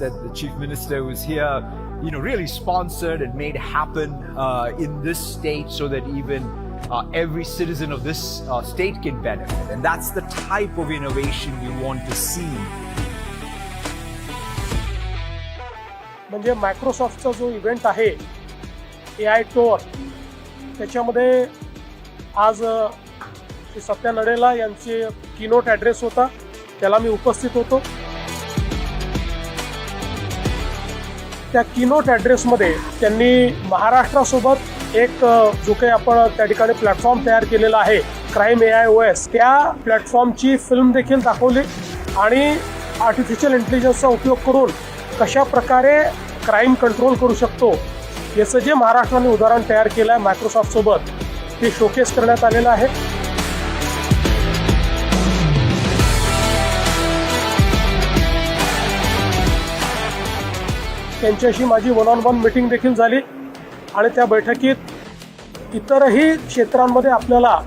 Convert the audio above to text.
that the Chief Minister was here, really sponsored and made happen in this state so that even every citizen of this state can benefit. And that's the type of innovation we want to see. म्हणजे मायक्रोसॉफ्टचा जो event आहे AI tour, त्याच्यामध्ये आज श्री सत्या नडेला यांचे keynote address होता, त्याला मी उपस्थित होतो. त्या कीनोट ॲड्रेसमध्ये त्यांनी महाराष्ट्रासोबत एक जो काही आपण त्या ठिकाणी प्लॅटफॉर्म तयार केलेला आहे क्राईम AI OS, त्या प्लॅटफॉर्मची फिल्म देखील दाखवली आणि आर्टिफिशियल इंटेलिजन्सचा उपयोग करून कशा प्रकारे क्राईम कंट्रोल करू शकतो याचं जे महाराष्ट्राने उदाहरण तयार केलं आहे मायक्रोसॉफ्टसोबत, ते शोकेस करण्यात आलेलं आहे. त्यांच्याशी माझी 1-on-1 मीटिंग देखील झाली आणि त्या बैठकीत इतरही क्षेत्रांमध्ये आपल्याला